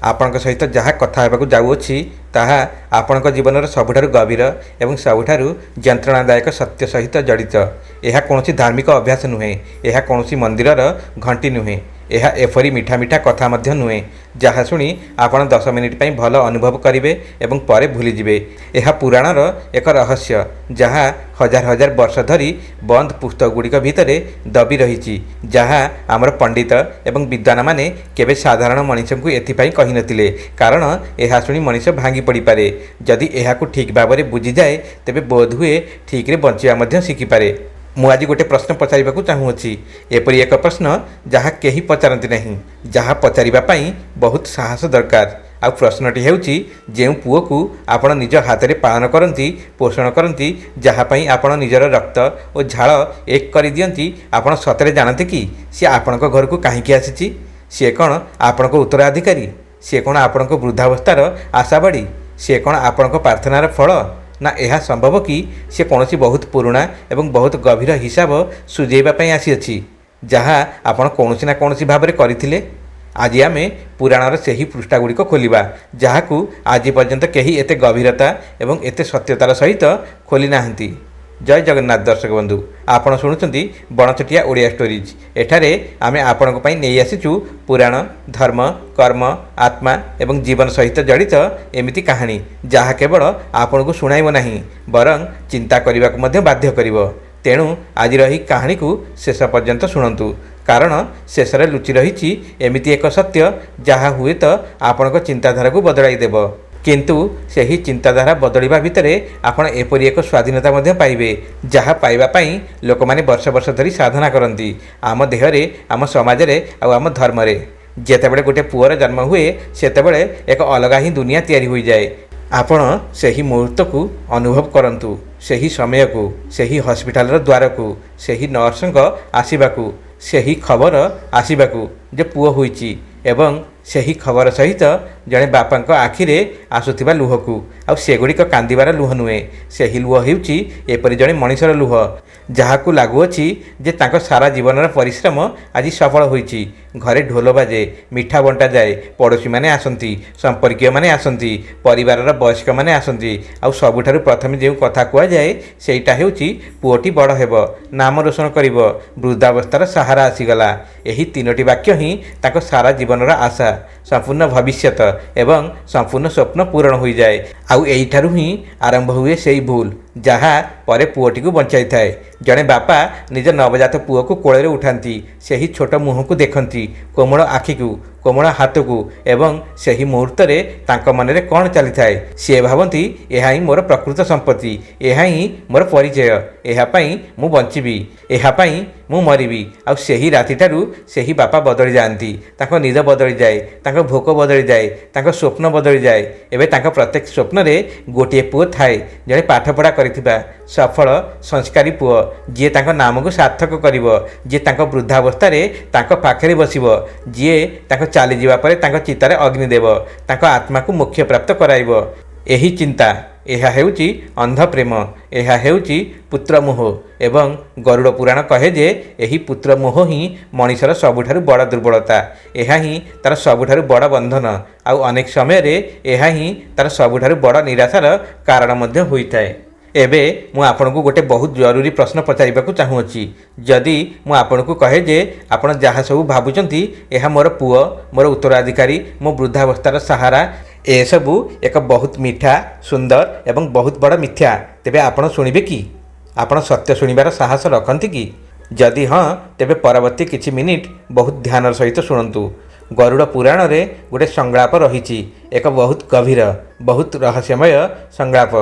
ଆପଣଙ୍କ ସହିତ ଯାହା କଥା ହେବାକୁ ଯାଉଅଛି ତାହା ଆପଣଙ୍କ ଜୀବନର ସବୁଠାରୁ ଗଭୀର ଏବଂ ସବୁଠାରୁ ଯନ୍ତ୍ରଣାଦାୟକ ସତ୍ୟ ସହିତ ଜଡ଼ିତ। ଏହା କୌଣସି ଧାର୍ମିକ ଅଭ୍ୟାସ ନୁହେଁ, ଏହା କୌଣସି ମନ୍ଦିରର ଘଣ୍ଟି ନୁହେଁ, ଏହା ଏପରି ମିଠା ମିଠା କଥା ମଧ୍ୟ ନୁହେଁ ଯାହା ଶୁଣି ଆପଣ 10 ମିନିଟ୍ ପାଇଁ ଭଲ ଅନୁଭବ କରିବେ ଏବଂ ପରେ ଭୁଲିଯିବେ। ଏହା ପୁରାଣର ଏକ ରହସ୍ୟ ଯାହା ହଜାର ହଜାର ବର୍ଷ ଧରି ବନ୍ଦ ପୁସ୍ତକଗୁଡ଼ିକ ଭିତରେ ଦବି ରହିଛି, ଯାହା ଆମର ପଣ୍ଡିତ ଏବଂ ବିଦ୍ୱାନମାନେ କେବେ ସାଧାରଣ ମଣିଷଙ୍କୁ ଏଥିପାଇଁ କହିନଥିଲେ, କାରଣ ଏହା ଶୁଣି ମଣିଷ ଭାଙ୍ଗି ପଡ଼ିପାରେ। ଯଦି ଏହାକୁ ଠିକ୍ ଭାବରେ ବୁଝିଯାଏ ତେବେ ବୋଧହୁଏ ଠିକ୍ରେ ବଞ୍ଚିବା ମଧ୍ୟ ଶିଖିପାରେ। ମୁଁ ଆଜି ଗୋଟେ ପ୍ରଶ୍ନ ପଚାରିବାକୁ ଚାହୁଁଅଛି, ଏପରି ଏକ ପ୍ରଶ୍ନ ଯାହା କେହି ପଚାରନ୍ତି ନାହିଁ, ଯାହା ପଚାରିବା ପାଇଁ ବହୁତ ସାହସ ଦରକାର। ଆଉ ପ୍ରଶ୍ନଟି ହେଉଛି, ଯେଉଁ ପୁଅକୁ ଆପଣ ନିଜ ହାତରେ ପାଳନ କରନ୍ତି, ପୋଷଣ କରନ୍ତି, ଯାହା ପାଇଁ ଆପଣ ନିଜର ରକ୍ତ ଓ ଝାଳ ଏକ କରିଦିଅନ୍ତି, ଆପଣ ସତରେ ଜାଣନ୍ତି କି ସିଏ ଆପଣଙ୍କ ଘରକୁ କାହିଁକି ଆସିଛି? ସିଏ କ'ଣ ଆପଣଙ୍କ ଉତ୍ତରାଧିକାରୀ? ସିଏ କ'ଣ ଆପଣଙ୍କ ବୃଦ୍ଧାବସ୍ଥାର ଆଶାବାଡ଼ି? ସିଏ କ'ଣ ଆପଣଙ୍କ ପ୍ରାର୍ଥନାର ଫଳ? ନା ଏହା ସମ୍ଭବ କି ସେ କୌଣସି ବହୁତ ପୁରୁଣା ଏବଂ ବହୁତ ଗଭୀର ହିସାବ ସୁଝେଇବା ପାଇଁ ଆସିଅଛି, ଯାହା ଆପଣ କୌଣସି ନା କୌଣସି ଭାବରେ କରିଥିଲେ? ଆଜି ଆମେ ପୁରାଣର ସେହି ପୃଷ୍ଠାଗୁଡ଼ିକ ଖୋଲିବା ଯାହାକୁ ଆଜି ପର୍ଯ୍ୟନ୍ତ କେହି ଏତେ ଗଭୀରତା ଏବଂ ଏତେ ସତ୍ୟତାର ସହିତ ଖୋଲି ନାହାନ୍ତି। ଜୟ ଜଗନ୍ନାଥ ଦର୍ଶକ ବନ୍ଧୁ, ଆପଣ ଶୁଣୁଛନ୍ତି ବଣଚଟିଆ ଓଡ଼ିଆ ଷ୍ଟୋରିଜ୍। ଏଠାରେ ଆମେ ଆପଣଙ୍କ ପାଇଁ ନେଇ ଆସିଛୁ ପୁରାଣ, ଧର୍ମ, କର୍ମ, ଆତ୍ମା ଏବଂ ଜୀବନ ସହିତ ଜଡ଼ିତ ଏମିତି କାହାଣୀ ଯାହା କେବଳ ଆପଣଙ୍କୁ ଶୁଣାଇବ ନାହିଁ, ବରଂ ଚିନ୍ତା କରିବାକୁ ମଧ୍ୟ ବାଧ୍ୟ କରିବ। ତେଣୁ ଆଜିର ଏହି କାହାଣୀକୁ ଶେଷ ପର୍ଯ୍ୟନ୍ତ ଶୁଣନ୍ତୁ, କାରଣ ଶେଷରେ ଲୁଚି ରହିଛି ଏମିତି ଏକ ସତ୍ୟ ଯାହା ହୁଏତ ଆପଣଙ୍କ ଚିନ୍ତାଧାରାକୁ ବଦଳାଇ ଦେବ। କିନ୍ତୁ ସେହି ଚିନ୍ତାଧାରା ବଦଳିବା ଭିତରେ ଆପଣ ଏପରି ଏକ ସ୍ୱାଧୀନତା ମଧ୍ୟ ପାଇବେ ଯାହା ପାଇବା ପାଇଁ ଲୋକମାନେ ବର୍ଷ ବର୍ଷ ଧରି ସାଧନା କରନ୍ତି, ଆମ ଦେହରେ, ଆମ ସମାଜରେ ଆଉ ଆମ ଧର୍ମରେ। ଯେତେବେଳେ ଗୋଟିଏ ପୁଅର ଜନ୍ମ ହୁଏ ସେତେବେଳେ ଏକ ଅଲଗା ହିଁ ଦୁନିଆ ତିଆରି ହୋଇଯାଏ। ଆପଣ ସେହି ମୁହୂର୍ତ୍ତକୁ ଅନୁଭବ କରନ୍ତୁ, ସେହି ସମୟକୁ, ସେହି ହସ୍ପିଟାଲର ଦ୍ୱାରକୁ, ସେହି ନର୍ସଙ୍କ ଆସିବାକୁ, ସେହି ଖବର ଆସିବାକୁ ଯେ ପୁଅ ହୋଇଛି ଏବଂ ସେହି ଖବର ସହିତ ଜଣେ ବାପାଙ୍କ ଆଖିରେ ଆସୁଥିବା ଲୁହକୁ। ଆଉ ସେଗୁଡ଼ିକ କାନ୍ଦିବାର ଲୁହ ନୁହେଁ, ସେହି ଲୁହ ହେଉଛି ଏପରି ଜଣେ ମଣିଷର ଲୁହ ଯାହାକୁ ଲାଗୁଅଛି ଯେ ତାଙ୍କ ସାରା ଜୀବନର ପରିଶ୍ରମ ଆଜି ସଫଳ ହୋଇଛି। ଘରେ ଢୋଲ ବାଜେ, ମିଠା ବଣ୍ଟାଯାଏ, ପଡ଼ୋଶୀମାନେ ଆସନ୍ତି, ସମ୍ପର୍କୀୟମାନେ ଆସନ୍ତି, ପରିବାରର ବୟସ୍କମାନେ ଆସନ୍ତି, ଆଉ ସବୁଠାରୁ ପ୍ରଥମେ ଯେଉଁ କଥା କୁହାଯାଏ ସେଇଟା ହେଉଛି ପୁଅଟି ବଡ଼ ହେବ, ନାମ ରୋଶନ କରିବ, ବୃଦ୍ଧାବସ୍ଥାର ସାହାରା ଆସିଗଲା। ଏହି 3ଟି ବାକ୍ୟ ହିଁ ତାଙ୍କ ସାରା ଜୀବନର ଆଶା, ସମ୍ପୂର୍ଣ୍ଣ ଭବିଷ୍ୟତ ଏବଂ ସମ୍ପୂର୍ଣ୍ଣ ସ୍ୱପ୍ନ ପୂରଣ ହୋଇଯାଏ। ଆଉ ଏଇଠାରୁ ହିଁ ଆରମ୍ଭ ହୁଏ ସେଇ ଭୁଲ ଯାହା ପରେ ପୁଅଟିକୁ ବଞ୍ଚାଇଥାଏ। ଜଣେ ବାପା ନିଜ ନବଜାତ ପୁଅକୁ କୋଳରେ ଉଠାନ୍ତି, ସେହି ଛୋଟ ମୁହଁକୁ ଦେଖନ୍ତି, କୋମଳ ଆଖିକୁ, କୋମଳ ହାତକୁ, ଏବଂ ସେହି ମୁହୂର୍ତ୍ତରେ ତାଙ୍କ ମନରେ କ'ଣ ଚାଲିଥାଏ? ସିଏ ଭାବନ୍ତି ଏହା ହିଁ ମୋର ପ୍ରକୃତ ସମ୍ପତ୍ତି, ଏହା ହିଁ ମୋର ପରିଚୟ, ଏହା ପାଇଁ ମୁଁ ବଞ୍ଚିବି, ଏହା ପାଇଁ ମୁଁ ମରିବି। ଆଉ ସେହି ରାତିଠାରୁ ସେହି ବାପା ବଦଳି ଯାଆନ୍ତି, ତାଙ୍କ ନିଦ ବଦଳିଯାଏ, ତାଙ୍କ ଭୋକ ବଦଳିଯାଏ, ତାଙ୍କ ସ୍ୱପ୍ନ ବଦଳିଯାଏ। ଏବେ ତାଙ୍କ ପ୍ରତ୍ୟେକ ସ୍ୱପ୍ନରେ ଗୋଟିଏ ପୁଅ ଥାଏ, ଜଣେ ପାଠପଢ଼ା କରିଥିବା ସଫଳ ସଂସ୍କାରୀ ପୁଅ, ଯିଏ ତାଙ୍କ ନାମକୁ ସାର୍ଥକ କରିବ, ଯିଏ ତାଙ୍କ ବୃଦ୍ଧାବସ୍ଥାରେ ତାଙ୍କ ପାଖରେ ବସିବ, ଯିଏ ତାଙ୍କ ଚାଲିଯିବା ପରେ ତାଙ୍କ ଚିତାରେ ଅଗ୍ନି ଦେବ, ତାଙ୍କ ଆତ୍ମାକୁ ମୋକ୍ଷ ପ୍ରାପ୍ତ କରାଇବ। ଏହି ଚିନ୍ତା, ଏହା ହେଉଛି ଅନ୍ଧ ପ୍ରେମ, ଏହା ହେଉଛି ପୁତ୍ର ମୋହ। ଏବଂ ଗରୁଡ଼ ପୁରାଣ କହେ ଯେ ଏହି ପୁତ୍ର ମୋହ ହିଁ ମଣିଷର ସବୁଠାରୁ ବଡ଼ ଦୁର୍ବଳତା, ଏହା ହିଁ ତା'ର ସବୁଠାରୁ ବଡ଼ ବନ୍ଧନ, ଆଉ ଅନେକ ସମୟରେ ଏହା ହିଁ ତା'ର ସବୁଠାରୁ ବଡ଼ ନିରାଶାର କାରଣ ମଧ୍ୟ ହୋଇଥାଏ। ଏବେ ମୁଁ ଆପଣଙ୍କୁ ଗୋଟେ ବହୁତ ଜରୁରୀ ପ୍ରଶ୍ନ ପଚାରିବାକୁ ଚାହୁଁଅଛି। ଯଦି ମୁଁ ଆପଣଙ୍କୁ କହେ ଯେ ଆପଣ ଯାହା ସବୁ ଭାବୁଛନ୍ତି ଏହା ମୋର ପୁଅ, ମୋର ଉତ୍ତରାଧିକାରୀ, ମୋ ବୃଦ୍ଧାବସ୍ଥାର ସାହାରା, ଏସବୁ ଏକ ବହୁତ ମିଠା, ସୁନ୍ଦର ଏବଂ ବହୁତ ବଡ଼ ମିଥ୍ୟା, ତେବେ ଆପଣ ଶୁଣିବେ କି? ଆପଣ ସତ୍ୟ ଶୁଣିବାର ସାହସ ରଖନ୍ତି କି? ଯଦି ହଁ, ତେବେ ପରବର୍ତ୍ତୀ କିଛି ମିନିଟ୍ ବହୁତ ଧ୍ୟାନର ସହିତ ଶୁଣନ୍ତୁ। ଗରୁଡ଼ ପୁରାଣରେ ଗୋଟେ ସଂଳାପ ରହିଛି, ଏକ ବହୁତ ଗଭୀର, ବହୁତ ରହସ୍ୟମୟ ସଂଳାପ।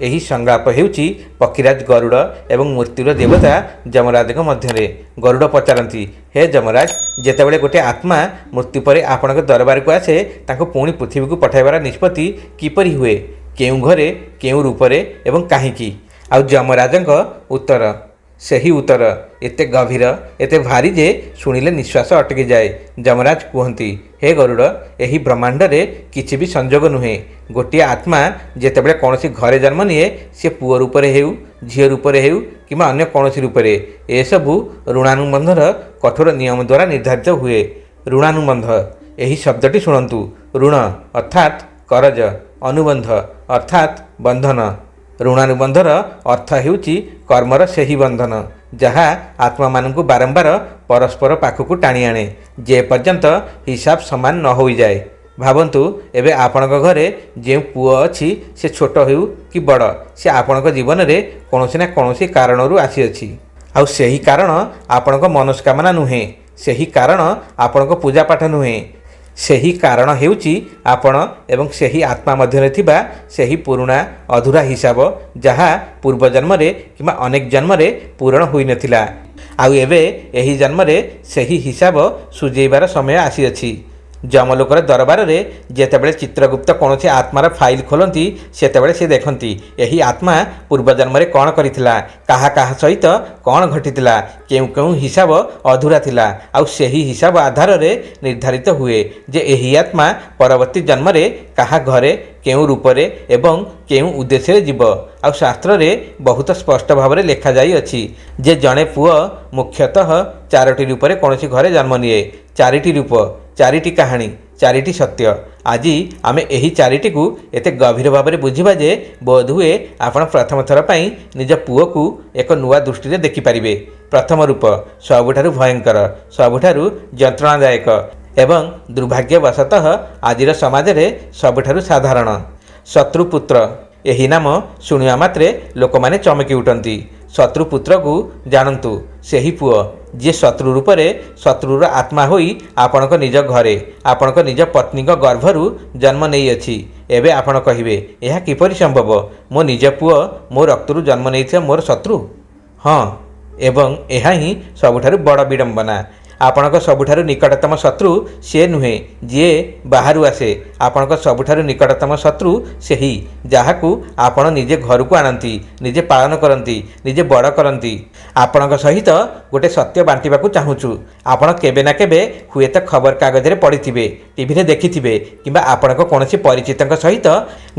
ଏହି ସଂଳାପ ହେଉଛି ପକ୍ଷୀରାଜ ଗରୁଡ଼ ଏବଂ ମୃତ୍ୟୁର ଦେବତା ଯମରାଜଙ୍କ ମଧ୍ୟରେ। ଗରୁଡ଼ ପଚାରନ୍ତି, ହେ ଯମରାଜ, ଯେତେବେଳେ ଗୋଟିଏ ଆତ୍ମା ମୃତ୍ୟୁ ପରେ ଆପଣଙ୍କ ଦରବାରକୁ ଆସେ ତାଙ୍କୁ ପୁଣି ପୃଥିବୀକୁ ପଠାଇବାର ନିଷ୍ପତ୍ତି କିପରି ହୁଏ? କେଉଁ ଘରେ, କେଉଁ ରୂପରେ ଏବଂ କାହିଁକି? ଆଉ ଯମରାଜଙ୍କ ଉତ୍ତର, ସେହି ଉତ୍ତର ଏତେ ଗଭୀର, ଏତେ ଭାରି ଯେ ଶୁଣିଲେ ନିଶ୍ୱାସ ଅଟକିଯାଏ। ଯମରାଜ କୁହନ୍ତି, ହେ ଗରୁଡ଼, ଏହି ବ୍ରହ୍ମାଣ୍ଡରେ କିଛି ବି ସଂଯୋଗ ନୁହେଁ। ଗୋଟିଏ ଆତ୍ମା ଯେତେବେଳେ କୌଣସି ଘରେ ଜନ୍ମ ନିଏ, ସେ ପୁଅ ରୂପରେ ହେଉ, ଝିଅ ରୂପରେ ହେଉ କିମ୍ବା ଅନ୍ୟ କୌଣସି ରୂପରେ, ଏସବୁ ଋଣାନୁବନ୍ଧର କଠୋର ନିୟମ ଦ୍ୱାରା ନିର୍ଦ୍ଧାରିତ ହୁଏ। ଋଣାନୁବନ୍ଧ ଏହି ଶବ୍ଦଟି ଶୁଣନ୍ତୁ। ଋଣ ଅର୍ଥାତ୍ କରଜ, ଅନୁବନ୍ଧ ଅର୍ଥାତ୍ ବନ୍ଧନ। ଋଣାନୁବନ୍ଧର ଅର୍ଥ ହେଉଛି କର୍ମର ସେହି ବନ୍ଧନ ଯାହା ଆତ୍ମାମାନଙ୍କୁ ବାରମ୍ବାର ପରସ୍ପର ପାଖକୁ ଟାଣି ଆଣେ ଯେପର୍ଯ୍ୟନ୍ତ ହିସାବ ସମାନ ନ ହୋଇଯାଏ। ଭାବନ୍ତୁ, ଏବେ ଆପଣଙ୍କ ଘରେ ଯେଉଁ ପୁଅ ଅଛି ସେ ଛୋଟ ହେଉ କି ବଡ଼, ସେ ଆପଣଙ୍କ ଜୀବନରେ କୌଣସି ନା କୌଣସି କାରଣରୁ ଆସିଅଛି। ଆଉ ସେହି କାରଣ ଆପଣଙ୍କ ମନସ୍କାମନା ନୁହେଁ, ସେହି କାରଣ ଆପଣଙ୍କ ପୂଜାପାଠ ନୁହେଁ। ସେହି କାରଣ ହେଉଛି ଆପଣ ଏବଂ ସେହି ଆତ୍ମା ମଧ୍ୟରେ ଥିବା ସେହି ପୁରୁଣା ଅଧୁରା ହିସାବ ଯାହା ପୂର୍ବ ଜନ୍ମରେ କିମ୍ବା ଅନେକ ଜନ୍ମରେ ପୂରଣ ହୋଇନଥିଲା। ଆଉ ଏବେ ଏହି ଜନ୍ମରେ ସେହି ହିସାବ ସୁଝେଇବାର ସମୟ ଆସିଅଛି। ଯମଲୋକର ଦରବାରରେ ଯେତେବେଳେ ଚିତ୍ରଗୁପ୍ତ କୌଣସି ଆତ୍ମାର ଫାଇଲ ଖୋଲନ୍ତି ସେତେବେଳେ ସେ ଦେଖନ୍ତି ଏହି ଆତ୍ମା ପୂର୍ବଜନ୍ମରେ କ'ଣ କରିଥିଲା, କାହା କାହା ସହିତ କ'ଣ ଘଟିଥିଲା, କେଉଁ କେଉଁ ହିସାବ ଅଧୁରା ଥିଲା। ଆଉ ସେହି ହିସାବ ଆଧାରରେ ନିର୍ଦ୍ଧାରିତ ହୁଏ ଯେ ଏହି ଆତ୍ମା ପରବର୍ତ୍ତୀ ଜନ୍ମରେ କାହା ଘରେ କେଉଁ ରୂପରେ ଏବଂ କେଉଁ ଉଦ୍ଦେଶ୍ୟରେ ଯିବ। ଆଉ ଶାସ୍ତ୍ରରେ ବହୁତ ସ୍ପଷ୍ଟ ଭାବରେ ଲେଖାଯାଇଅଛି ଯେ ଜଣେ ପୁଅ ମୁଖ୍ୟତଃ 4ଟି ରୂପରେ କୌଣସି ଘରେ ଜନ୍ମ ନିଏ। 4ଟି ରୂପ, 4ଟି କାହାଣୀ, 4ଟି ସତ୍ୟ। ଆଜି ଆମେ ଏହି 4ଟିକୁ ଏତେ ଗଭୀର ଭାବରେ ବୁଝିବା ଯେ ବୋଧହୁଏ ଆପଣ ପ୍ରଥମ ଥର ପାଇଁ ନିଜ ପୁଅକୁ ଏକ ନୂଆ ଦୃଷ୍ଟିରେ ଦେଖିପାରିବେ। ପ୍ରଥମ ରୂପ ସବୁଠାରୁ ଭୟଙ୍କର, ସବୁଠାରୁ ଯନ୍ତ୍ରଣାଦାୟକ ଏବଂ ଦୁର୍ଭାଗ୍ୟବଶତଃ ଆଜିର ସମାଜରେ ସବୁଠାରୁ ସାଧାରଣ। ଶତ୍ରୁପୁତ୍ର। ଏହି ନାମ ଶୁଣିବା ମାତ୍ରେ ଲୋକମାନେ ଚମକି ଉଠନ୍ତି। ଶତ୍ରୁପୁତ୍ରକୁ ଜାଣନ୍ତୁ, ସେହି ପୁଅ ଯିଏ ଶତ୍ରୁ ରୂପରେ ଶତ୍ରୁର ଆତ୍ମା ହୋଇ ଆପଣଙ୍କ ନିଜ ଘରେ ଆପଣଙ୍କ ନିଜ ପତ୍ନୀଙ୍କ ଗର୍ଭରୁ ଜନ୍ମ ନେଇଅଛି। ଏବେ ଆପଣ କହିବେ, ଏହା କିପରି ସମ୍ଭବ? ମୋ ନିଜ ପୁଅ ମୋ ରକ୍ତରୁ ଜନ୍ମ ନେଇଥିବା ମୋର ଶତ୍ରୁ? ହଁ, ଏବଂ ଏହା ହିଁ ସବୁଠାରୁ ବଡ଼ ବିଡ଼ମ୍ବନା। ଆପଣଙ୍କ ସବୁଠାରୁ ନିକଟତମ ଶତ୍ରୁ ସେ ନୁହେଁ ଯିଏ ବାହାରୁ ଆସେ। ଆପଣଙ୍କ ସବୁଠାରୁ ନିକଟତମ ଶତ୍ରୁ ସେହି ଯାହାକୁ ଆପଣ ନିଜେ ଘରକୁ ଆଣନ୍ତି, ନିଜେ ପାଳନ କରନ୍ତି, ନିଜେ ବଡ଼ କରନ୍ତି। ଆପଣଙ୍କ ସହିତ ଗୋଟେ ସତ୍ୟ ବାଣ୍ଟିବାକୁ ଚାହୁଁଛୁ। ଆପଣ କେବେ ନା କେବେ ହୁଏତ ଖବରକାଗଜରେ ପଢ଼ିଥିବେ, ଟିଭିରେ ଦେଖିଥିବେ କିମ୍ବା ଆପଣଙ୍କ କୌଣସି ପରିଚିତଙ୍କ ସହିତ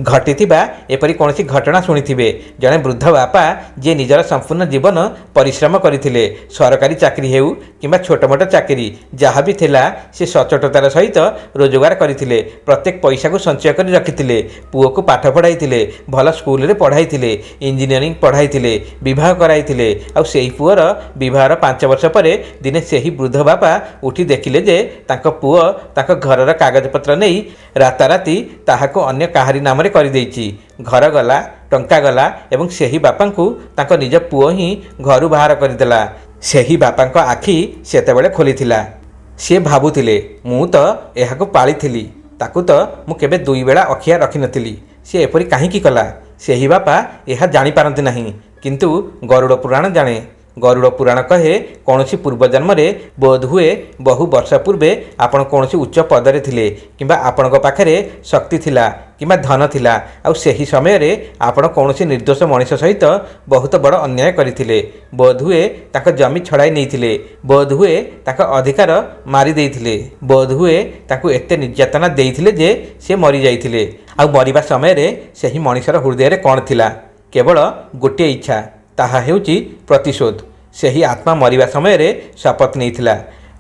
ଘଟିଥିବା ଏପରି କୌଣସି ଘଟଣା ଶୁଣିଥିବେ। ଜଣେ ବୃଦ୍ଧ ବାପା ଯିଏ ନିଜର ସମ୍ପୂର୍ଣ୍ଣ ଜୀବନ ପରିଶ୍ରମ କରିଥିଲେ, ସରକାରୀ ଚାକିରି ହେଉ କିମ୍ବା ଛୋଟ ମୋଟ ଚାକିରି ଯାହା ବି ଥିଲା, ସେ ସଚ୍ଚୋଟତାର ସହିତ ରୋଜଗାର କରିଥିଲେ। ପ୍ରତ୍ୟେକ ପଇସାକୁ ସଞ୍ଚୟ କରି ରଖିଥିଲେ। ପୁଅକୁ ପାଠ ପଢ଼ାଇଥିଲେ, ଭଲ ସ୍କୁଲରେ ପଢ଼ାଇଥିଲେ, ଇଞ୍ଜିନିୟରିଂ ପଢ଼ାଇଥିଲେ, ବିବାହ କରାଇଥିଲେ। ଆଉ ସେହି ପୁଅର ବିବାହର 5 ବର୍ଷ ପରେ ଦିନେ ସେହି ବୃଦ୍ଧ ବାପା ଉଠି ଦେଖିଲେ ଯେ ତାଙ୍କ ପୁଅ ତାଙ୍କ ଘରର କାଗଜପତ୍ର ନେଇ ରାତାରାତି ତାହାକୁ ଅନ୍ୟ କାହାରି ନାମରେ କରିଦେଇଛି। ଘର ଗଲା, ଟଙ୍କା ଗଲା ଏବଂ ସେହି ବାପାଙ୍କୁ ତାଙ୍କ ନିଜ ପୁଅ ହିଁ ଘରୁ ବାହାର କରିଦେଲା। ସେହି ବାପାଙ୍କ ଆଖି ସେତେବେଳେ ଖୋଲିଥିଲା। ସେ ଭାବୁଥିଲେ, ମୁଁ ତ ଏହାକୁ ପାଳିଥିଲି, ତାକୁ ତ ମୁଁ କେବେ 2 ବେଳା ଅଖିଆ ରଖିନଥିଲି, ସେ ଏପରି କାହିଁକି କଲା? ସେହି ବାପା ଏହା ଜାଣିପାରନ୍ତି ନାହିଁ, କିନ୍ତୁ ଗରୁଡ଼ ପୁରାଣ ଜାଣେ। ଗରୁଡ଼ ପୁରାଣ କହେ କୌଣସି ପୂର୍ବଜନ୍ମରେ ବୋଧହୁଏ ବହୁ ବର୍ଷ ପୂର୍ବେ ଆପଣ କୌଣସି ଉଚ୍ଚ ପଦରେ ଥିଲେ କିମ୍ବା ଆପଣଙ୍କ ପାଖରେ ଶକ୍ତି ଥିଲା କିମ୍ବା ଧନ ଥିଲା। ଆଉ ସେହି ସମୟରେ ଆପଣ କୌଣସି ନିର୍ଦ୍ଦୋଷ ମଣିଷ ସହିତ ବହୁତ ବଡ଼ ଅନ୍ୟାୟ କରିଥିଲେ। ବୋଧହୁଏ ତାଙ୍କ ଜମି ଛଡ଼ାଇ ନେଇଥିଲେ, ବୋଧହୁଏ ତାଙ୍କ ଅଧିକାର ମାରି ଦେଇଥିଲେ, ବୋଧହୁଏ ତାଙ୍କୁ ଏତେ ନିର୍ଯାତନା ଦେଇଥିଲେ ଯେ ସେ ମରିଯାଇଥିଲେ। ଆଉ ମରିବା ସମୟରେ ସେହି ମଣିଷର ହୃଦୟରେ କ'ଣ ଥିଲା? କେବଳ ଗୋଟିଏ ଇଚ୍ଛା, ତାହା ହେଉଛି ପ୍ରତିଶୋଧ। ସେହି ଆତ୍ମା ମରିବା ସମୟରେ ଶପଥ ନେଇଥିଲା,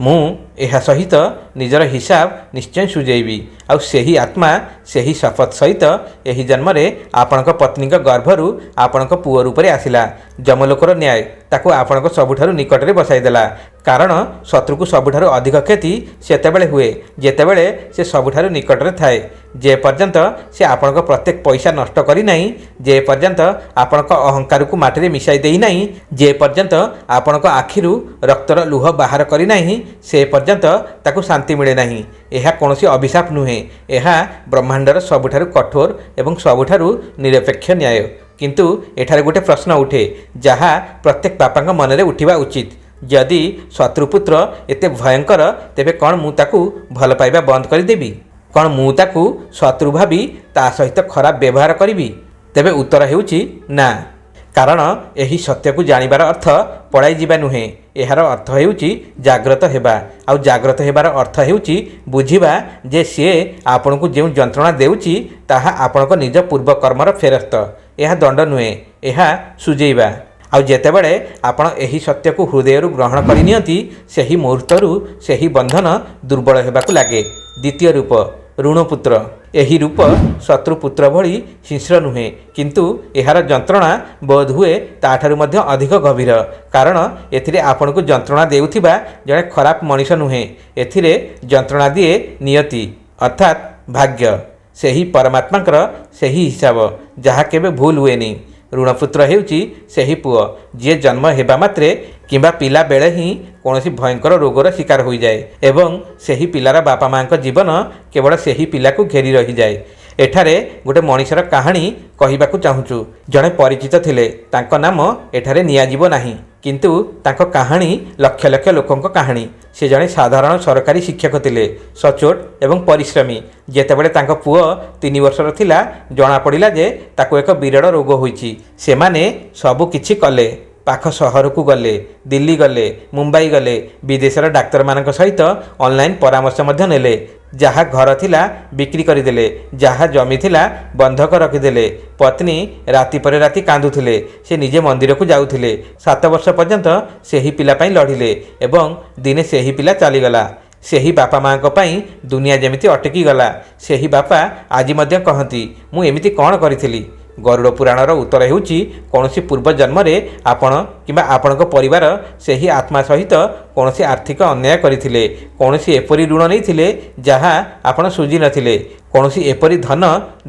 ମୁଁ ଏହା ସହିତ ନିଜର ହିସାବ ନିଶ୍ଚୟ ସୁଝେଇବି। ଆଉ ସେହି ଆତ୍ମା ସେହି ଶପଥ ସହିତ ଏହି ଜନ୍ମରେ ଆପଣଙ୍କ ପତ୍ନୀଙ୍କ ଗର୍ଭରୁ ଆପଣଙ୍କ ପୁଅ ରୂପରେ ଆସିଲା। ଯମଲୋକର ନ୍ୟାୟ ତାକୁ ଆପଣଙ୍କ ସବୁଠାରୁ ନିକଟରେ ବସାଇଦେଲା। କାରଣ ଶତ୍ରୁକୁ ସବୁଠାରୁ ଅଧିକ କ୍ଷତି ସେତେବେଳେ ହୁଏ ଯେତେବେଳେ ସେ ସବୁଠାରୁ ନିକଟରେ ଥାଏ। ଯେପର୍ଯ୍ୟନ୍ତ ସେ ଆପଣଙ୍କ ପ୍ରତ୍ୟେକ ପଇସା ନଷ୍ଟ କରିନାହିଁ, ଯେପର୍ଯ୍ୟନ୍ତ ଆପଣଙ୍କ ଅହଙ୍କାରକୁ ମାଟିରେ ମିଶାଇ ଦେଇନାହିଁ, ଯେପର୍ଯ୍ୟନ୍ତ ଆପଣଙ୍କ ଆଖିରୁ ରକ୍ତର ଲୁହ ବାହାର କରିନାହିଁ, ସେ ପର୍ଯ୍ୟନ୍ତ ତାକୁ ଶାନ୍ତି ମିଳେ ନାହିଁ। ଏହା କୌଣସି ଅଭିଶାପ ନୁହେଁ, ଏହା ବ୍ରହ୍ମାଣ୍ଡର ସବୁଠାରୁ କଠୋର ଏବଂ ସବୁଠାରୁ ନିରପେକ୍ଷ ନ୍ୟାୟ। କିନ୍ତୁ ଏଠାରେ ଗୋଟେ ପ୍ରଶ୍ନ ଉଠେ ଯାହା ପ୍ରତ୍ୟେକ ବାପାଙ୍କ ମନରେ ଉଠିବା ଉଚିତ। ଯଦି ଶତ୍ରୁପୁତ୍ର ଏତେ ଭୟଙ୍କର, ତେବେ କ'ଣ ମୁଁ ତାକୁ ଭଲ ପାଇବା ବନ୍ଦ କରିଦେବି? କ'ଣ ମୁଁ ତାକୁ ଶତ୍ରୁ ଭାବି ତା ସହିତ ଖରାପ ବ୍ୟବହାର କରିବି? ତେବେ ଉତ୍ତର ହେଉଛି ନା। କାରଣ ଏହି ସତ୍ୟକୁ ଜାଣିବାର ଅର୍ଥ ପଳାଇ ଯିବା ନୁହେଁ, ଏହାର ଅର୍ଥ ହେଉଛି ଜାଗ୍ରତ ହେବା। ଆଉ ଜାଗ୍ରତ ହେବାର ଅର୍ଥ ହେଉଛି ବୁଝିବା ଯେ ସିଏ ଆପଣଙ୍କୁ ଯେଉଁ ଯନ୍ତ୍ରଣା ଦେଉଛି ତାହା ଆପଣଙ୍କ ନିଜ ପୂର୍ବ କର୍ମର ଫେରସ୍ତ। ଏହା ଦଣ୍ଡ ନୁହେଁ, ଏହା ସୁଝେଇବା। ଆଉ ଯେତେବେଳେ ଆପଣ ଏହି ସତ୍ୟକୁ ହୃଦୟରୁ ଗ୍ରହଣ କରିନିଅନ୍ତି ସେହି ମୁହୂର୍ତ୍ତରୁ ସେହି ବନ୍ଧନ ଦୁର୍ବଳ ହେବାକୁ ଲାଗେ। ଦ୍ୱିତୀୟ ରୂପ ଋଣପୁତ୍ର। ଏହି ରୂପ ଶତ୍ରୁପୁତ୍ର ଭଳି ହିଂସ୍ର ନୁହେଁ, କିନ୍ତୁ ଏହାର ଯନ୍ତ୍ରଣା ବୋଧହୁଏ ତାଠାରୁ ମଧ୍ୟ ଅଧିକ ଗଭୀର। କାରଣ ଏଥିରେ ଆପଣଙ୍କୁ ଯନ୍ତ୍ରଣା ଦେଉଥିବା ଜଣେ ଖରାପ ମଣିଷ ନୁହେଁ, ଏଥିରେ ଯନ୍ତ୍ରଣା ଦିଏ ନିୟତି ଅର୍ଥାତ୍ ଭାଗ୍ୟ, ସେହି ପରମାତ୍ମାଙ୍କର ସେହି ହିସାବ ଯାହା କେବେ ଭୁଲ ହୁଏନି। ଋଣପୁତ୍ର ହେଉଛି ସେହି ପୁଅ ଯିଏ ଜନ୍ମ ହେବା ମାତ୍ରେ କିମ୍ବା ପିଲା ବେଳେ ହିଁ କୌଣସି ଭୟଙ୍କର ରୋଗର ଶିକାର ହୋଇଯାଏ ଏବଂ ସେହି ପିଲାର ବାପା ମାଙ୍କ ଜୀବନ କେବଳ ସେହି ପିଲାକୁ ଘେରି ରହିଯାଏ। ଏଠାରେ ଗୋଟେ ମଣିଷର କାହାଣୀ କହିବାକୁ ଚାହୁଁଛୁ। ଜଣେ ପରିଚିତ ଥିଲେ, ତାଙ୍କ ନାମ ଏଠାରେ ନିଆଯିବ ନାହିଁ, କିନ୍ତୁ ତାଙ୍କ କାହାଣୀ ଲକ୍ଷ ଲକ୍ଷ ଲୋକଙ୍କ କାହାଣୀ। ସେ ଜଣେ ସାଧାରଣ ସରକାରୀ ଶିକ୍ଷକ ଥିଲେ, ସଚ୍ଚୋଟ ଏବଂ ପରିଶ୍ରମୀ। ଯେତେବେଳେ ତାଙ୍କ ପୁଅ 3 ବର୍ଷର ଥିଲା, ଜଣାପଡ଼ିଲା ଯେ ତାକୁ ଏକ ବିରଳ ରୋଗ ହୋଇଛି। ସେମାନେ ସବୁ କିଛି କଲେ, ପାଖ ସହରକୁ ଗଲେ, ଦିଲ୍ଲୀ ଗଲେ, ମୁମ୍ବାଇ ଗଲେ, ବିଦେଶର ଡାକ୍ତରମାନଙ୍କ ସହିତ ଅନଲାଇନ୍ ପରାମର୍ଶ ମଧ୍ୟ ନେଲେ। ଯାହା ଘର ଥିଲା ବିକ୍ରି କରିଦେଲେ, ଯାହା ଜମି ଥିଲା ବନ୍ଧକ ରଖିଦେଲେ। ପତ୍ନୀ ରାତି ପରେ ରାତି କାନ୍ଦୁଥିଲେ। ସେ ନିଜେ ମନ୍ଦିରକୁ ଯାଉଥିଲେ। 7 ବର୍ଷ ପର୍ଯ୍ୟନ୍ତ ସେହି ପିଲା ପାଇଁ ଲଢ଼ିଲେ ଏବଂ ଦିନେ ସେହି ପିଲା ଚାଲିଗଲା। ସେହି ବାପା ମାଙ୍କ ପାଇଁ ଦୁନିଆ ଯେମିତି ଅଟକିଗଲା। ସେହି ବାପା ଆଜି ମଧ୍ୟ କହନ୍ତି, ମୁଁ ଏମିତି କ'ଣ କରିଥିଲି? ଗରୁଡ଼ ପୁରାଣର ଉତ୍ତର ହେଉଛି, କୌଣସି ପୂର୍ବ ଜନ୍ମରେ ଆପଣ କିମ୍ବା ଆପଣଙ୍କ ପରିବାର ସେହି ଆତ୍ମା ସହିତ କୌଣସି ଆର୍ଥିକ ଅନ୍ୟାୟ କରିଥିଲେ, କୌଣସି ଏପରି ଋଣ ନେଇଥିଲେ ଯାହା ଆପଣ ଶୁଝି ନଥିଲେ, କୌଣସି ଏପରି ଧନ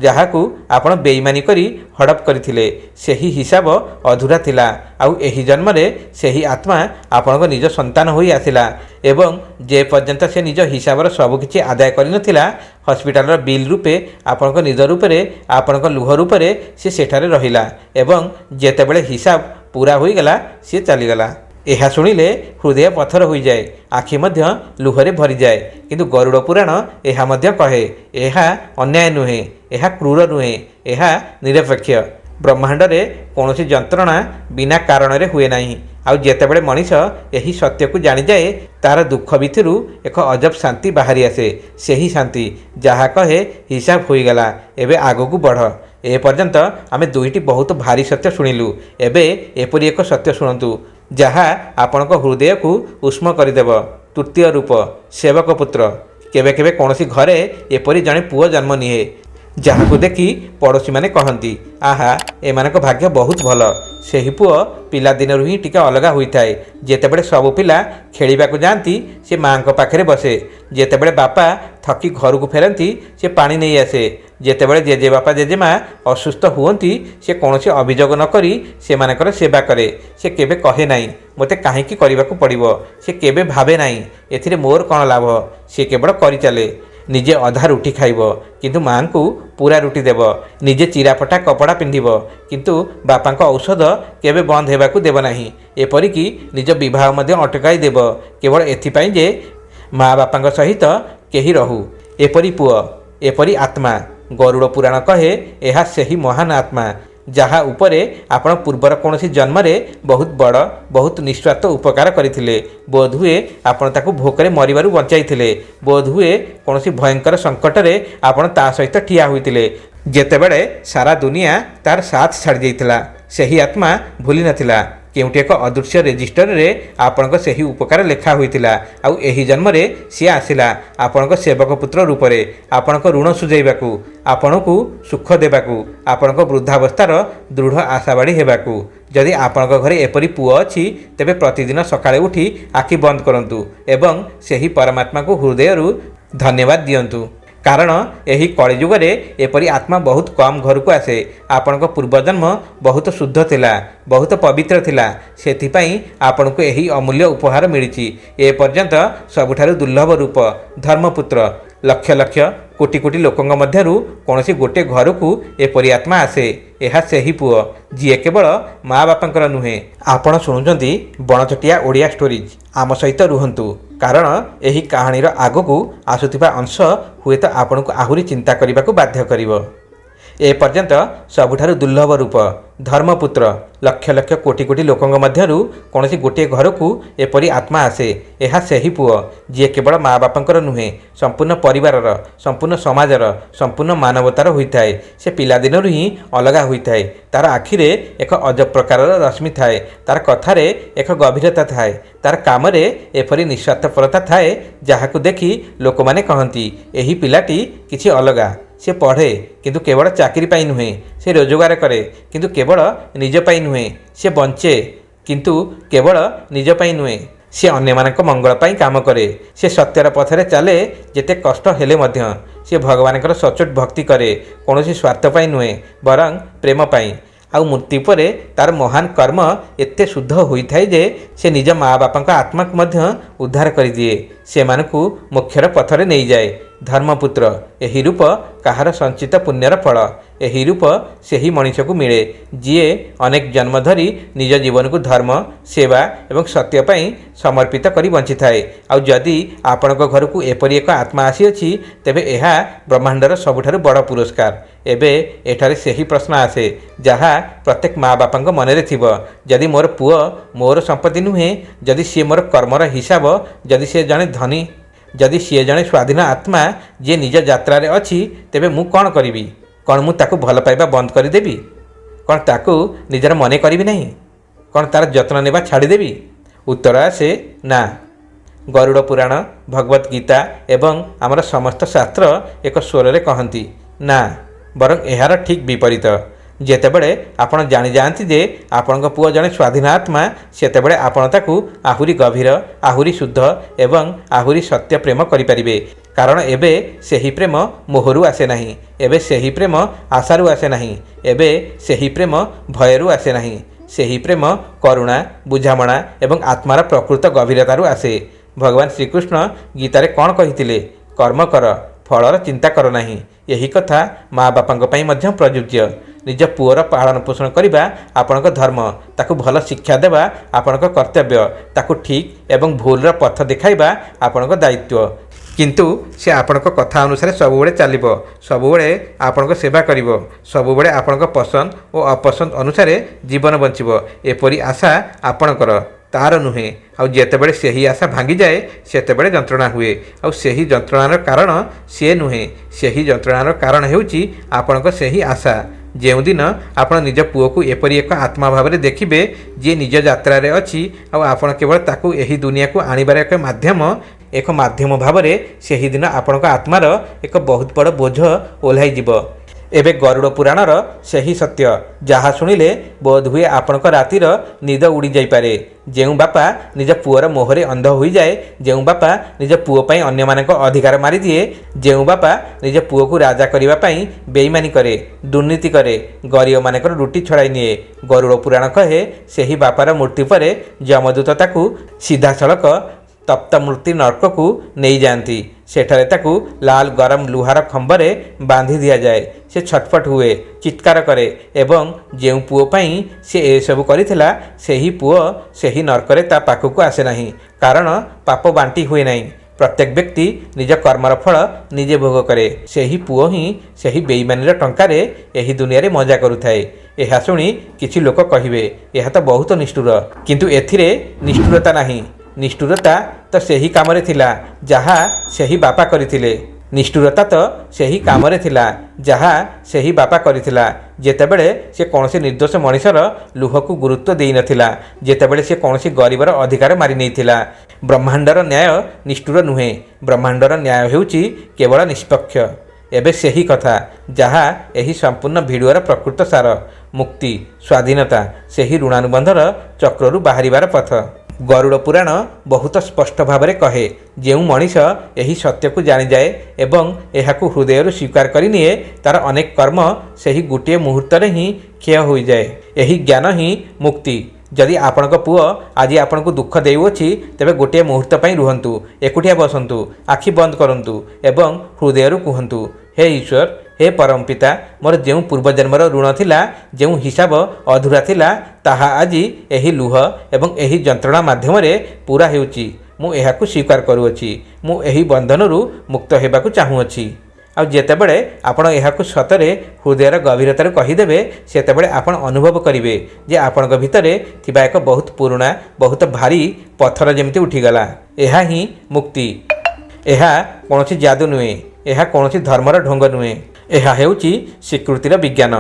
ଯାହାକୁ ଆପଣ ବେଇମାନି କରି ହଡ଼ପ କରିଥିଲେ। ସେହି ହିସାବ ଅଧୁରା ଥିଲା। ଆଉ ଏହି ଜନ୍ମରେ ସେହି ଆତ୍ମା ଆପଣଙ୍କ ନିଜ ସନ୍ତାନ ହୋଇ ଆସିଲା ଏବଂ ଯେ ପର୍ଯ୍ୟନ୍ତ ସେ ନିଜ ହିସାବର ସବୁକିଛି ଆଦାୟ କରିନଥିଲା, ହସ୍ପିଟାଲର ବିଲ୍ ରୂପେ ଆପଣଙ୍କ ନିଜ ରୂପରେ, ଆପଣଙ୍କ ଲୁହ ରୂପରେ ସେ ସେଠାରେ ରହିଲା ଏବଂ ଯେତେବେଳେ ହିସାବ ପୁରା ହୋଇଗଲା ସେ ଚାଲିଗଲା। ଏହା ଶୁଣିଲେ ହୃଦୟ ପଥର ହୋଇଯାଏ, ଆଖି ମଧ୍ୟ ଲୁହରେ ଭରିଯାଏ। କିନ୍ତୁ ଗରୁଡ଼ ପୁରାଣ ଏହା ମଧ୍ୟ କହେ, ଏହା ଅନ୍ୟାୟ ନୁହେଁ, ଏହା କ୍ରୂର ନୁହେଁ, ଏହା ନିରପେକ୍ଷ। ବ୍ରହ୍ମାଣ୍ଡରେ କୌଣସି ଯନ୍ତ୍ରଣା ବିନା କାରଣରେ ହୁଏ ନାହିଁ। ଆଉ ଯେତେବେଳେ ମଣିଷ ଏହି ସତ୍ୟକୁ ଜାଣିଯାଏ, ତାର ଦୁଃଖ ଭିତରୁ ଏକ ଅଜବ ଶାନ୍ତି ବାହାରି ଆସେ। ସେହି ଶାନ୍ତି ଯାହା କହେ, ହିସାବ ହୋଇଗଲା, ଏବେ ଆଗକୁ ବଢ଼। ଏ ପର୍ଯ୍ୟନ୍ତ ଆମେ 2ଟି ବହୁତ ଭାରି ସତ୍ୟ ଶୁଣିଲୁ। ଏବେ ଏପରି ଏକ ସତ୍ୟ ଶୁଣନ୍ତୁ ଯାହା ଆପଣଙ୍କ ହୃଦୟକୁ ଉଷ୍ମ କରିଦେବ। ତୃତୀୟ ରୂପ ସେବକ ପୁତ୍ର। କେବେ କେବେ କୌଣସି ଘରେ ଏପରି ଜଣେ ପୁଅ ଜନ୍ମ ନିଏ, ଯାହାକୁ ଦେଖି ପଡ଼ୋଶୀମାନେ କହନ୍ତି, ଆହା, ଏମାନଙ୍କ ଭାଗ୍ୟ ବହୁତ ଭଲ। ସେହି ପୁଅ ପିଲାଦିନରୁ ହିଁ ଟିକେ ଅଲଗା ହୋଇଥାଏ। ଯେତେବେଳେ ସବୁ ପିଲା ଖେଳିବାକୁ ଯାଆନ୍ତି, ସେ ମାଆଙ୍କ ପାଖରେ ବସେ। ଯେତେବେଳେ ବାପା ଥକି ଘରକୁ ଫେରନ୍ତି, ସେ ପାଣି ନେଇ ଆସେ। ଯେତେବେଳେ ଜେଜେବାପା ଜେଜେମା ଅସୁସ୍ଥ ହୁଅନ୍ତି, ସେ କୌଣସି ଅଭିଯୋଗ ନ କରି ସେମାନଙ୍କର ସେବା କରେ। ସେ କେବେ କହେ ନାହିଁ, ମୋତେ କାହିଁକି କରିବାକୁ ପଡ଼ିବ। ସେ କେବେ ଭାବେ ନାହିଁ, ଏଥିରେ ମୋର କ'ଣ ଲାଭ। ସେ କେବଳ କରିଚାଲେ। ନିଜେ ଅଧା ରୁଟି ଖାଇବ, କିନ୍ତୁ ମାଆଙ୍କୁ ପୁରା ରୁଟି ଦେବ। ନିଜେ ଚିରାଫଟା କପଡ଼ା ପିନ୍ଧିବ, କିନ୍ତୁ ବାପାଙ୍କ ଔଷଧ କେବେ ବନ୍ଦ ହେବାକୁ ଦେବ ନାହିଁ। ଏପରିକି ନିଜ ବିବାହ ମଧ୍ୟ ଅଟକାଇ ଦେବ, କେବଳ ଏଥିପାଇଁ ଯେ ମା ବାପାଙ୍କ ସହିତ କେହି ରହୁ। ଏପରି ପୁଅ, ଏପରି ଆତ୍ମା। ଗରୁଡ଼ ପୁରାଣ କହେ, ଏହା ସେହି ମହାନ ଆତ୍ମା ଯାହା ଉପରେ ଆପଣ ପୂର୍ବର କୌଣସି ଜନ୍ମରେ ବହୁତ ବଡ଼, ବହୁତ ନିଃସ୍ୱାର୍ଥ ଉପକାର କରିଥିଲେ। ବୋଧହୁଏ ଆପଣ ତାକୁ ଭୋକରେ ମରିବାରୁ ବଞ୍ଚାଇଥିଲେ। ବୋଧହୁଏ କୌଣସି ଭୟଙ୍କର ସଙ୍କଟରେ ଆପଣ ତା ସହିତ ଠିଆ ହୋଇଥିଲେ, ଯେତେବେଳେ ସାରା ଦୁନିଆ ତାର ସାଥ ଛାଡ଼ି ଯାଇଥିଲା। ସେହି ଆତ୍ମା ଭୁଲି ନଥିଲା। କେଉଁଠି ଏକ ଅଦୃଶ୍ୟ ରେଜିଷ୍ଟରରେ ଆପଣଙ୍କ ସେହି ଉପକାର ଲେଖା ହୋଇଥିଲା। ଆଉ ଏହି ଜନ୍ମରେ ସିଏ ଆସିଲା ଆପଣଙ୍କ ସେବକ ପୁତ୍ର ରୂପରେ, ଆପଣଙ୍କ ଋଣ ସୁଝାଇବାକୁ, ଆପଣଙ୍କୁ ସୁଖ ଦେବାକୁ, ଆପଣଙ୍କ ବୃଦ୍ଧାବସ୍ଥାର ଦୃଢ଼ ଆଶାବାଡ଼ି ହେବାକୁ। ଯଦି ଆପଣଙ୍କ ଘରେ ଏପରି ପୁଅ ଅଛି, ତେବେ ପ୍ରତିଦିନ ସକାଳେ ଉଠି ଆଖି ବନ୍ଦ କରନ୍ତୁ ଏବଂ ସେହି ପରମାତ୍ମାକୁ ହୃଦୟରୁ ଧନ୍ୟବାଦ ଦିଅନ୍ତୁ। କାରଣ ଏହି କଳିଯୁଗରେ ଏପରି ଆତ୍ମା ବହୁତ କମ୍ ଘରକୁ ଆସେ। ଆପଣଙ୍କ ପୂର୍ବଜନ୍ମ ବହୁତ ଶୁଦ୍ଧ ଥିଲା, ବହୁତ ପବିତ୍ର ଥିଲା। ସେଥିପାଇଁ ଆପଣଙ୍କୁ ଏହି ଅମୂଲ୍ୟ ଉପହାର ମିଳିଛି। ଏ ପର୍ଯ୍ୟନ୍ତ ସବୁଠାରୁ ଦୁର୍ଲଭ ରୂପ ଧର୍ମପୁତ୍ର। ଲକ୍ଷ ଲକ୍ଷ କୋଟି କୋଟି ଲୋକଙ୍କ ମଧ୍ୟରୁ କୌଣସି ଗୋଟିଏ ଘରକୁ ଏପରି ଆତ୍ମା ଆସେ। ଏହା ସେହି ପୁଅ ଯିଏ କେବଳ ମା ବାପାଙ୍କର ନୁହେଁ। ଆପଣ ଶୁଣୁଛନ୍ତି ବଣଚଟିଆ ଓଡ଼ିଆ ଷ୍ଟୋରିଜ୍। ଆମ ସହିତ ରୁହନ୍ତୁ, କାରଣ ଏହି କାହାଣୀର ଆଗକୁ ଆସୁଥିବା ଅଂଶ ହୁଏତ ଆପଣଙ୍କୁ ଆହୁରି ଚିନ୍ତା କରିବାକୁ ବାଧ୍ୟ କରିବ। एपर्यंत सबुठारु दुर्लभ रूप धर्मपुत्र लक्ष लक्ष कोटी कोटी लोकंग मध्यरु कौनसी गोटे घर को एपरी आत्मा आसे। यह सही पुओ जी केवल माँ बापंकर नुहे संपूर्ण परिवारर संपूर्ण समाजर संपूर्ण मानवतार होता है। से पिलादिनरु ही अलगा होता है। तार आखिरे एक अजब प्रकार रश्मि थाए। तार कथारे एक गभीरता थाए। तार कामरे एपरी निस्वार्थपरता थाए जहाकु देखि लोक माने कहंती एही पिलाटी किछि अलगा। से पढ़े किंतु केवल चाकरी पाई नुहे। से रोजगार करे किंतु केवल निज पाई नुहे। से बंचे किंतु केवल निज पाई नुहे। से अन्य मानक मंगल पाई काम करे। से सत्यर पथरे चले जेते कष्ट हेले मध्य। से भगवानकर सचोट भक्ति करे कौनसी स्वार्थ पाई नुहे बरं प्रेम पाई। आउ मृत्यु पर तार महान कर्म एते शुद्ध होता है जे से निज माँ बापा आत्मा को मध्य उद्धार कर दिए। से मानकु मोक्षर पथरे नहीं जाए। धर्मपुत्र यही रूप कहार संचित पुण्यर फल। यही रूप से ही मनीष को मिले जीए अनेक जन्म धरी निज जीवन को धर्म सेवा एवं सत्य पाई समर्पित करी बंची थाए। आउ जदि आपण घर को एपरी एक आत्मा आसीअछि तेबे एहा ब्रह्मांडर सबुठारु बड़ पुरस्कार। एबे एठारे सही प्रश्न आसे जहाँ प्रत्येक माँ बापांक मनरे थिबो जदि मोर पुओ मोर संपत्ति नुहे जदि सी मोर कर्मर हिसाब जदि से जने धनी जदि सी जने स्वाधीन आत्मा जे निज यात्रारे अछि तेबे मु कौन करिवि। कौन मु ताकु भल पाइबा बंद करदेवी। कौन ताकु निजर मने करिवि नहीं। कौन तार जत्न नेबा छाड़देवी। उत्तर आसे ना। गरुड़ पुराण भगवत गीता एवं आमर समस्त शास्त्र एक स्वर में कहती ना बरं यार ठीक विपरीत। जेतेबेले आपण जानी जाती जे आपण पुओ जने स्वाधीन आत्मा सेतेबेले आपण ताकू आहुरी गभीर आहुरी शुद्ध एवं आहुरी सत्य प्रेम करिपारिबे। कारण एबे सेही प्रेम मोहरु आसे नहीं। एबे सेही प्रेम आशारु आसे नहीं। एबे सेही प्रेम भयरु आसे नहीं। सेही प्रेम करुणा बुझामणा एवं आत्मार प्रकृत गभीरतारु आसे। भगवान श्रीकृष्ण गीतारे कौन कहिथिले कर्म कर फलर चिंता कर नहीं। यही कथा माँ बापांक पई मध्य प्रयोज्य। निज पुओर पालन पोषण करवा आपणक धर्म ताकू भल शिक्षा देवा आपणक कर्तव्य ताकू ठीक एवं भूलर पथ देखाइबा आपणक दायित्व। किंतु से आपणक कथा अनुसार सबुबले चलिबो सबुबले आपणक सेवा करिवो सबुबले आपणक पसंद और अपसंद अनुसार जीवन बंचिबो एपरी आशा आपणकर तार नुहे। आउ जेतेबेले सेही आशा भांगी जाए सेतेबेले जंत्रणा हुए। आउ सेही जंत्रणार कारण से नुहे। सेही जंत्रणार कारण हेउची आपणक सेही आशा। ଯେଉଁ दिन ଆପଣ ନିଜ ପୁଅକୁ ଏପରି ଏକ ଆତ୍ମା ଭାବରେ ଦେଖିବେ ଯିଏ ନିଜ ଯାତ୍ରାରେ ଅଛି ଆଉ ଆପଣ କେବଳ ତାକୁ ଏହି ଦୁନିଆକୁ ଆଣିବାର ଏକ ମାଧ୍ୟମ ଭାବରେ ସେହି ଦିନ ଆପଣଙ୍କ ଆତ୍ମାର ଏକ ବହୁତ ବଡ଼ ବୋଝ ଓହ୍ଲାଇଯିବ। एबे गरुड़ पुराणर सही सत्य जहाँ शुणिले बोध हुए आपणक रातिर निद उड़ी जाइपारे। जेउ बापा निज पुअर मोहरे अंध हो जाए जेउ बापा निज पुओ पई अन्य मानक अधिकार मारी दिए जेउ बापा निज पुओ को राजा करिवा पई बेईमानी करे दुर्नीति करे गरीब मानकर रुटी छड़ाई निए। गरुड़ पुराण कहे सेही बापार मृत्यु पर यमदूत ताकू सीधा सड़क तप्त मृत्यु नरक को नहीं जाती। सेठारे ताकू लाल गरम लुहार खंबरे बांधी दिया जाए। से छटपट हुए चित्कार करे एवं जेउ पुओ पई से ए सब करिथिला सेही पुओ सेही नरकरे ता पाखकू आसे नहीं कारण पाप बांटी हुए नहीं। प्रत्येक व्यक्ति निज कर्मर फल निजे भोग करे। सेही पुओ ही सेही बेईमानीर टंकारे एही दुनिया रे मजा करुथाए। यह शुणी किछि लोक कहिबे यह तो बहुत निष्ठुर किंतु एथिरे निष्ठुरता नहीं। निष्ठुरता तो सही काम थिला जहाँ सही बापा करथिले। निष्ठुरता तो सही काम थिला जहाँ सही बापा करथिला जेतेबेले से कौनसी निर्दोष मनीषर लुह को गुरुत्व देई नथिला जेतेबेले से कौनसी गरीबर अधिकार मारी नैथिला। ब्रह्मांडर न्याय निष्ठुर नुहे। ब्रह्मांडर न्याय हेउची केवल निष्पक्ष। एबे सही कथा जहाँ यही संपूर्ण भिडियोर प्रकृत सार मुक्ति स्वाधीनता सही ऋणानुबंधर चक्ररू बाहरिबार पथ। गरुड़ पुराण बहुत स्पष्ट भाव में कहे जेउ मनीष यही सत्य को जानी जाए एवं यहाकू हृदय स्वीकार करिनिए तार अनेक कर्म सही गोटे मुहूर्त ही क्षय हो जाए। यही ज्ञान ही मुक्ति। जदि आपणक पुओ आज आपन को दुख देउछि तेबे गोटे मुहूर्त पई रुहंतु एकुटिया बसंतु आखि बंद करंतु एवं हृदय कहंतु हे ईश्वर हे परम पिता मोर जेउ पूर्वजन्मर ऋण थिला जेउ हिसाब अधूरा थिला ताहा आज एही लुह एवं एही जंत्रणा माध्यम पूरा हेउछि। मु एहाकू स्वीकार करूअछि। मु एही बंधनरू मुक्त हेबाकू चाहूअछि। ଆଉ ଯେତେବେଳେ ଆପଣ ଏହାକୁ ସତରେ ହୃଦୟର ଗଭୀରତାରୁ କହିଦେବେ ସେତେବେଳେ ଆପଣ ଅନୁଭବ କରିବେ ଯେ ଆପଣଙ୍କ ଭିତରେ ଥିବା ଏକ ବହୁତ ପୁରୁଣା ବହୁତ ଭାରି ପଥର ଯେମିତି ଉଠିଗଲା। ଏହା ହିଁ ମୁକ୍ତି। ଏହା କୌଣସି ଯାଦୁ ନୁହେଁ, ଏହା କୌଣସି ଧର୍ମର ଢଙ୍ଗ ନୁହେଁ, ଏହା ହେଉଛି ସ୍ୱୀକୃତିର ବିଜ୍ଞାନ।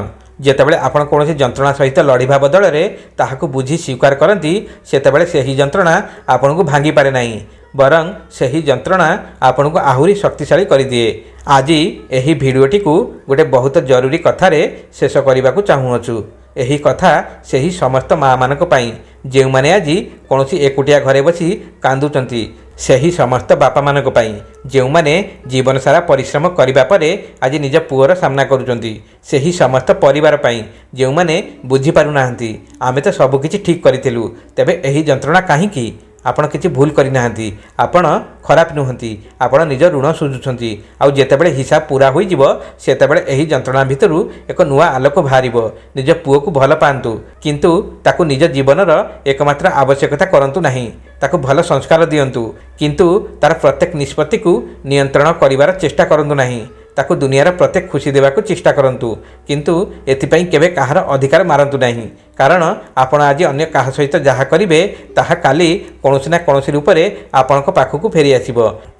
ଯେତେବେଳେ ଆପଣ କୌଣସି ଯନ୍ତ୍ରଣା ସହିତ ଲଢ଼ିବା ବଦଳରେ ତାହାକୁ ବୁଝି ସ୍ୱୀକାର କରନ୍ତି ସେତେବେଳେ ସେହି ଯନ୍ତ୍ରଣା ଆପଣଙ୍କୁ ଭାଙ୍ଗିପାରେ ନାହିଁ, ବରଂ ସେହି ଯନ୍ତ୍ରଣା ଆପଣଙ୍କୁ ଆହୁରି ଶକ୍ତିଶାଳୀ କରିଦିଏ। ଆଜି ଏହି ଭିଡ଼ିଓଟିକୁ ଗୋଟେ ବହୁତ ଜରୁରୀ କଥାରେ ଶେଷ କରିବାକୁ ଚାହୁଁଅଛୁ। ଏହି କଥା ସେହି ସମସ୍ତ ମା'ମାନଙ୍କ ପାଇଁ ଯେଉଁମାନେ ଆଜି କୌଣସି ଏକୁଟିଆ ଘରେ ବସି କାନ୍ଦୁଛନ୍ତି, ସେହି ସମସ୍ତ ବାପାମାନଙ୍କ ପାଇଁ ଯେଉଁମାନେ ଜୀବନସାରା ପରିଶ୍ରମ କରିବା ପରେ ଆଜି ନିଜ ପୁଅର ସାମ୍ନା କରୁଛନ୍ତି, ସେହି ସମସ୍ତ ପରିବାର ପାଇଁ ଯେଉଁମାନେ ବୁଝିପାରୁନାହାନ୍ତି ଆମେ ତ ସବୁକିଛି ଠିକ୍ କରିଥିଲୁ, ତେବେ ଏହି ଯନ୍ତ୍ରଣା କାହିଁକି? ଆପଣ କିଛି ଭୁଲ କରିନାହାନ୍ତି, ଆପଣ ଖରାପ ନୁହନ୍ତି, ଆପଣ ନିଜ ଋଣ ସୁଝୁଛନ୍ତି। ଆଉ ଯେତେବେଳେ ହିସାବ ପୁରା ହୋଇଯିବ ସେତେବେଳେ ଏହି ଯନ୍ତ୍ରଣା ଭିତରୁ ଏକ ନୂଆ ଆଲୋକ ବାହାରିବ। ନିଜ ପୁଅକୁ ଭଲ ପାଆନ୍ତୁ, କିନ୍ତୁ ତାକୁ ନିଜ ଜୀବନର ଏକମାତ୍ର ଆବଶ୍ୟକତା କରନ୍ତୁ ନାହିଁ। ତାକୁ ଭଲ ସଂସ୍କାର ଦିଅନ୍ତୁ, କିନ୍ତୁ ତାର ପ୍ରତ୍ୟେକ ନିଷ୍ପତ୍ତିକୁ ନିୟନ୍ତ୍ରଣ କରିବାର ଚେଷ୍ଟା କରନ୍ତୁ ନାହିଁ। ତାକୁ ଦୁନିଆର ପ୍ରତ୍ୟେକ ଖୁସି ଦେବାକୁ ଚେଷ୍ଟା କରନ୍ତୁ, କିନ୍ତୁ ଏଥିପାଇଁ କେବେ କାହାର ଅଧିକାର ମାରନ୍ତୁ ନାହିଁ। କାରଣ ଆପଣ ଆଜି ଅନ୍ୟ କାହା ସହିତ ଯାହା କରିବେ ତାହା କାଲି କୌଣସି ନା କୌଣସି ରୂପରେ ଆପଣଙ୍କ ପାଖକୁ ଫେରିଆସିବ।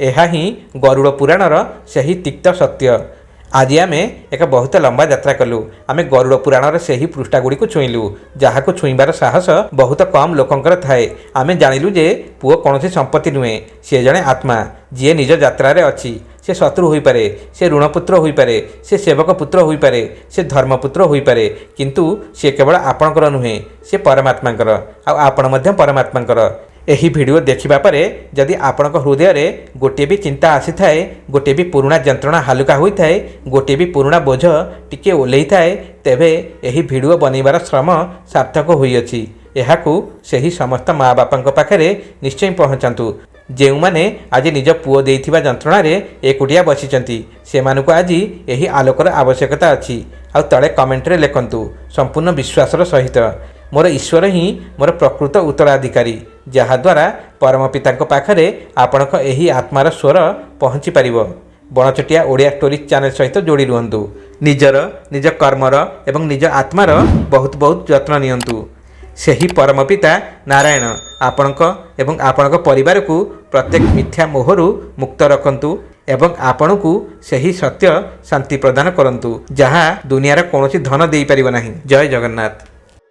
ଏହା ହିଁ ଗରୁଡ଼ ପୁରାଣର ସେହି ତିକ୍ତ ସତ୍ୟ। ଆଜି ଆମେ ଏକ ବହୁତ ଲମ୍ବା ଯାତ୍ରା କଲୁ। ଆମେ ଗରୁଡ଼ ପୁରାଣର ସେହି ପୃଷ୍ଠାଗୁଡ଼ିକୁ ଛୁଇଁଲୁ ଯାହାକୁ ଛୁଇଁବାର ସାହସ ବହୁତ କମ୍ ଲୋକଙ୍କର ଥାଏ। ଆମେ ଜାଣିଲୁ ଯେ ପୁଅ କୌଣସି ସମ୍ପତ୍ତି ନୁହେଁ, ସେ ଜଣେ ଆତ୍ମା ଯିଏ ନିଜ ଯାତ୍ରାରେ ଅଛି। ସେ ଶତ୍ରୁ ହୋଇପାରେ, ସେ ଋଣପୁତ୍ର ହୋଇପାରେ, ସେ ସେବକ ପୁତ୍ର ହୋଇପାରେ, ସେ ଧର୍ମପୁତ୍ର ହୋଇପାରେ, କିନ୍ତୁ ସେ କେବଳ ଆପଣଙ୍କର ନୁହେଁ, ସେ ପରମାତ୍ମାଙ୍କର, ଆଉ ଆପଣ ମଧ୍ୟ ପରମାତ୍ମାଙ୍କର। ଏହି ଭିଡ଼ିଓ ଦେଖିବା ପରେ ଯଦି ଆପଣଙ୍କ ହୃଦୟରେ ଗୋଟିଏ ବି ଚିନ୍ତା ଆସିଥାଏ, ଗୋଟିଏ ବି ପୁରୁଣା ଯନ୍ତ୍ରଣା ହାଲୁକା ହୋଇଥାଏ, ଗୋଟିଏ ବି ପୁରୁଣା ବୋଝ ଟିକିଏ ଓହ୍ଲେଇଥାଏ, ତେବେ ଏହି ଭିଡ଼ିଓ ବନେଇବାର ଶ୍ରମ ସାର୍ଥକ ହୋଇଅଛି। ଏହାକୁ ସେହି ସମସ୍ତ ମା' ବାପାଙ୍କ ପାଖରେ ନିଶ୍ଚୟ ପହଞ୍ଚାନ୍ତୁ ଯେଉଁମାନେ ଆଜି ନିଜ ପୁଅ ଦେଇଥିବା ଯନ୍ତ୍ରଣାରେ ଏକୁଟିଆ ବସିଛନ୍ତି। ସେମାନଙ୍କୁ ଆଜି ଏହି ଆଲୋକର ଆବଶ୍ୟକତା ଅଛି। ଆଉ ତଳେ କମେଣ୍ଟରେ ଲେଖନ୍ତୁ ସମ୍ପୂର୍ଣ୍ଣ ବିଶ୍ୱାସର ସହିତ, ମୋର ଈଶ୍ୱର ହିଁ ମୋର ପ୍ରକୃତ ଉତ୍ତରାଧିକାରୀ, ଯାହାଦ୍ୱାରା ପରମ ପିତାଙ୍କ ପାଖରେ ଆପଣଙ୍କ ଏହି ଆତ୍ମାର ସ୍ୱର ପହଞ୍ଚିପାରିବ। ବଣଚଟିଆ ଓଡ଼ିଆ ଷ୍ଟୋରିଜ୍ ଚ୍ୟାନେଲ୍ ସହିତ ଯୋଡ଼ି ରୁହନ୍ତୁ। ନିଜର, ନିଜ କର୍ମର ଏବଂ ନିଜ ଆତ୍ମାର ବହୁତ ବହୁତ ଯତ୍ନ ନିଅନ୍ତୁ। ସେହି ପରମ ପିତା ନାରାୟଣ ଆପଣଙ୍କ ଏବଂ ଆପଣଙ୍କ ପରିବାରକୁ ପ୍ରତ୍ୟେକ ମିଥ୍ୟା ମୋହରୁ ମୁକ୍ତ ରଖନ୍ତୁ ଏବଂ ଆପଣଙ୍କୁ ସେହି ସତ୍ୟ ଶାନ୍ତି ପ୍ରଦାନ କରନ୍ତୁ ଯାହା ଦୁନିଆର କୌଣସି ଧନ ଦେଇପାରିବ ନାହିଁ। ଜୟ ଜଗନ୍ନାଥ।